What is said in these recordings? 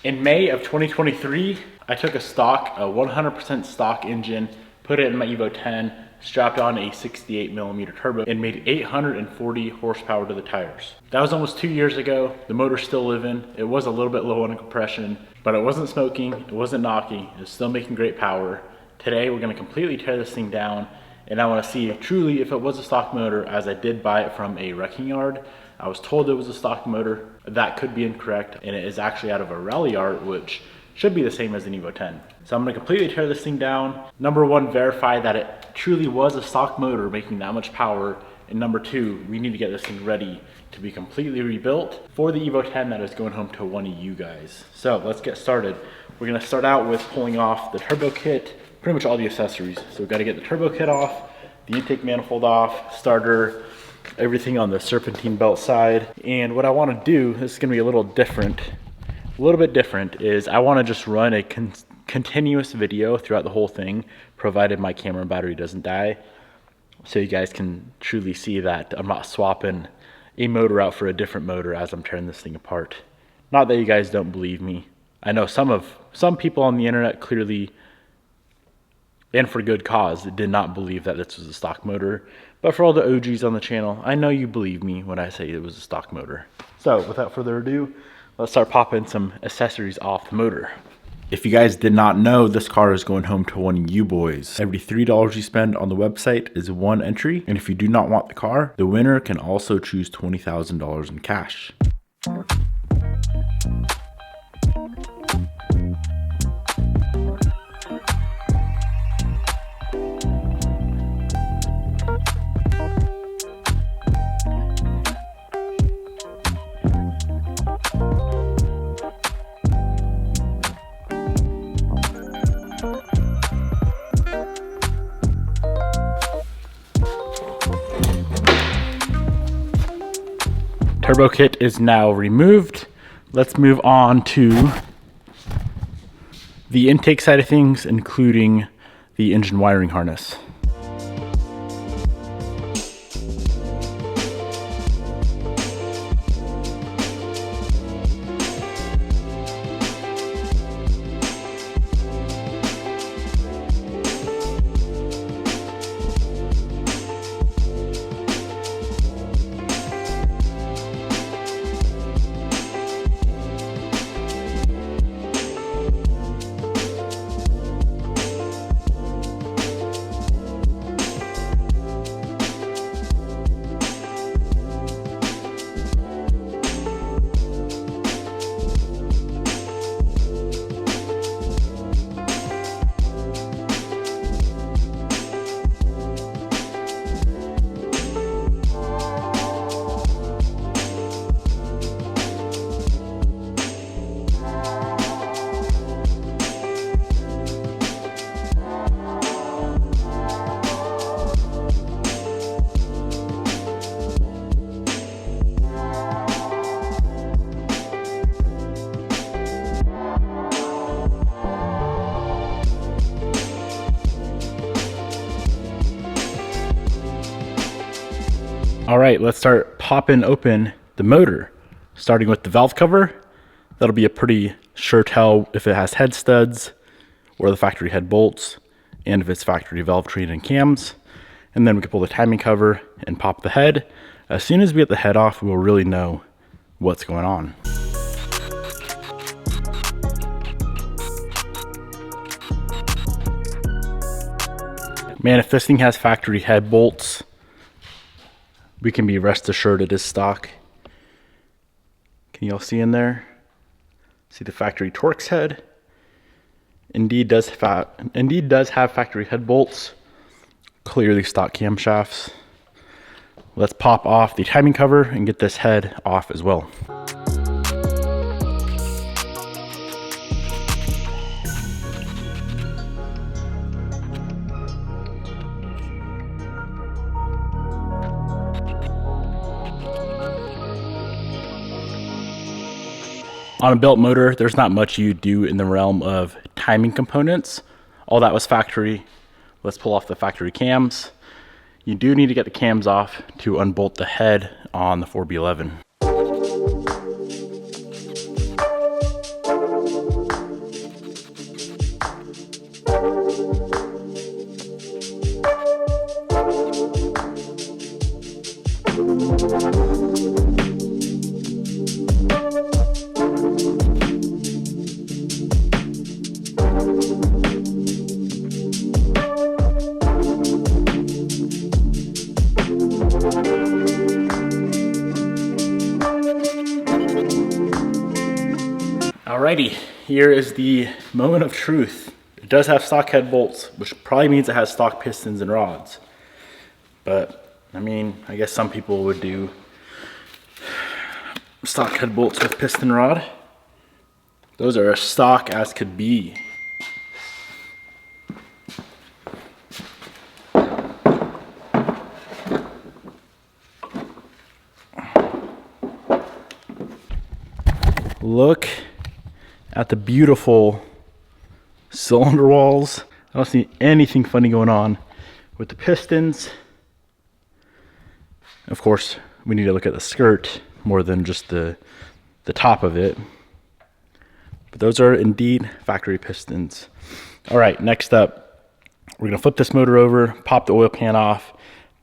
In May of 2023, I took a 100% stock engine, put it in my Evo 10, strapped on a 68mm turbo, and made 840 horsepower to the tires. That was almost 2 years ago. The motor's still living. It was a little bit low on compression, but it wasn't smoking, it wasn't knocking, it was still making great power. Today, we're gonna completely tear this thing down, and I wanna see truly if it was a stock motor, as I did buy it from a wrecking yard. I was told it was a stock motor. That could be incorrect, and it is actually out of a rally yard, which should be the same as an Evo 10. So I'm gonna completely tear this thing down. Number one, verify that it truly was a stock motor making that much power. And number two, we need to get this thing ready to be completely rebuilt for the Evo 10 that is going home to one of you guys. So let's get started. We're gonna start out with pulling off the turbo kit, pretty much all the accessories. So we've gotta get the turbo kit off, the intake manifold off, starter, everything on the serpentine belt side. And what I want to do, this is going to be a little bit different, is I want to just run a continuous video throughout the whole thing, provided my camera and battery doesn't die, so you guys can truly see that I'm not swapping a motor out for a different motor as I'm tearing this thing apart. Not that you guys don't believe me. I know some people on the internet clearly, and for good cause, did not believe that this was a stock motor. But for all the OGs on the channel, I know you believe me when I say it was a stock motor. So without further ado, let's start popping some accessories off the motor. If you guys did not know, this car is going home to one of you boys. Every $3 you spend on the website is one entry. And if you do not want the car, the winner can also choose $20,000 in cash. Turbo kit is now removed. Let's move on to the intake side of things, including the engine wiring harness. All right, let's start popping open the motor, starting with the valve cover. That'll be a pretty sure tell if it has head studs or the factory head bolts, and if it's factory valve train and cams. And then we can pull the timing cover and pop the head. As soon as we get the head off, we'll really know what's going on. Man, if this thing has factory head bolts, we can be rest assured it is stock. Can y'all see in there? See the factory Torx head? Indeed does have factory head bolts. Clearly stock camshafts. Let's pop off the timing cover and get this head off as well. On a built motor, there's not much you do in the realm of timing components. All that was factory. Let's pull off the factory cams. You do need to get the cams off to unbolt the head on the 4B11. Alrighty, here is the moment of truth. It does have stock head bolts, which probably means it has stock pistons and rods. But, I mean, I guess some people would do stock head bolts with piston rod. Those are as stock as could be. Look at the beautiful cylinder walls. I don't see anything funny going on with the pistons. Of course, we need to look at the skirt more than just the top of it. But those are indeed factory pistons. All right, next up, we're gonna flip this motor over, pop the oil pan off,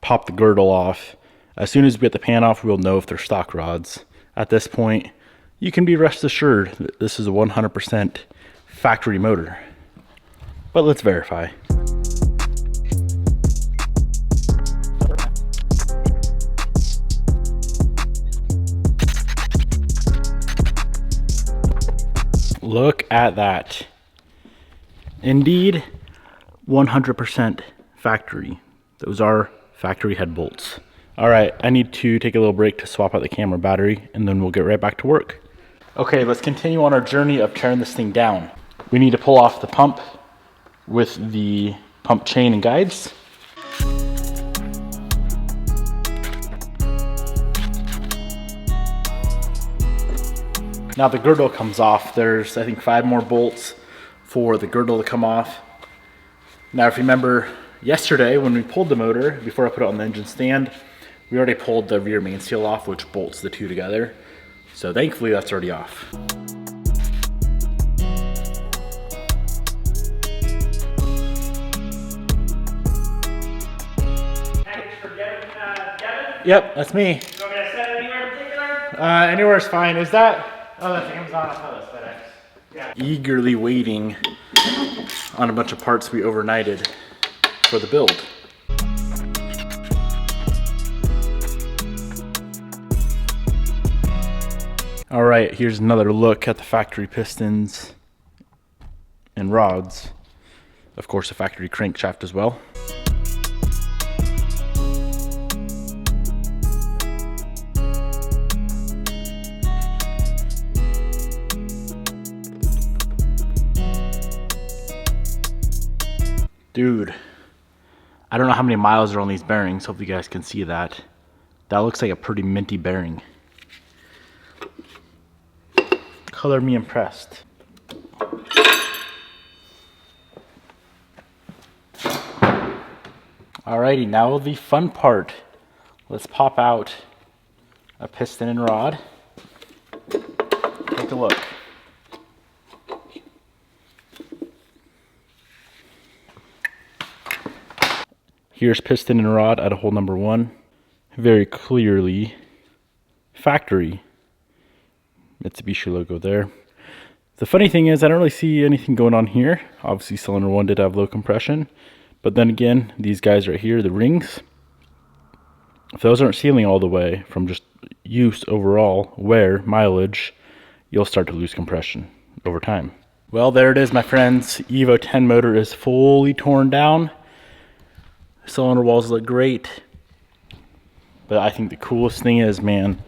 pop the girdle off. As soon as we get the pan off, we'll know if they're stock rods. At this point, you can be rest assured that this is a 100% factory motor. But let's verify. Look at that. Indeed, 100% factory. Those are factory head bolts. All right, I need to take a little break to swap out the camera battery, and then we'll get right back to work. Okay, let's continue on our journey of tearing this thing down. We need to pull off the pump with the pump chain and guides. Now the girdle comes off. There's, I think, 5 more bolts for the girdle to come off. Now, if you remember yesterday when we pulled the motor, before I put it on the engine stand, we already pulled the rear main seal off, which bolts the two together. So thankfully that's already off. Devin? Yep, that's me. You want me to set it anywhere in particular? Anywhere is fine. Is that? Oh, that's Amazon. I thought that's FedEx. Yeah. Eagerly waiting on a bunch of parts we overnighted for the build. All right, here's another look at the factory pistons and rods. Of course, a factory crankshaft as well. Dude, I don't know how many miles are on these bearings. Hope you guys can see that. That looks like a pretty minty bearing. Color me impressed. Alrighty, now the fun part. Let's pop out a piston and rod. Take a look. Here's piston and rod at hole number 1. Very clearly factory Mitsubishi logo there. The funny thing is I don't really see anything going on here. Obviously cylinder 1 did have low compression, but then again, these guys right here, the rings, if those aren't sealing all the way from just use overall, wear, mileage, you'll start to lose compression over time. Well, there it is, my friends. Evo 10 motor is fully torn down. Cylinder walls look great. But I think the coolest thing is, man,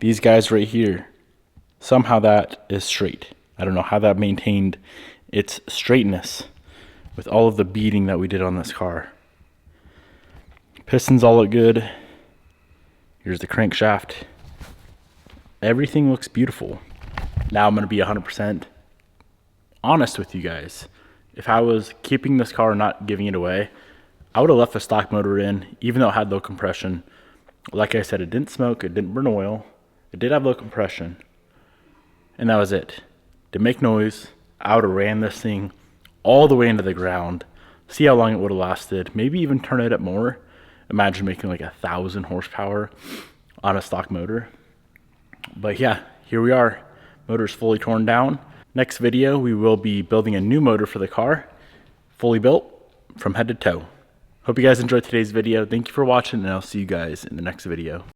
these guys right here, somehow that is straight. I don't know how that maintained its straightness with all of the beating that we did on this car. Pistons all look good. Here's the crankshaft. Everything looks beautiful. Now I'm going to be 100% honest with you guys. If I was keeping this car and not giving it away, I would have left the stock motor in, even though it had low compression. Like I said, it didn't smoke, it didn't burn oil, it did have low compression, and that was it. Didn't make noise. I would have ran this thing all the way into the ground, see how long it would have lasted, maybe even turn it up more. Imagine making like 1,000 horsepower on a stock motor. But yeah, here we are. Motor's fully torn down. Next video, we will be building a new motor for the car, fully built from head to toe. Hope you guys enjoyed today's video. Thank you for watching, and I'll see you guys in the next video.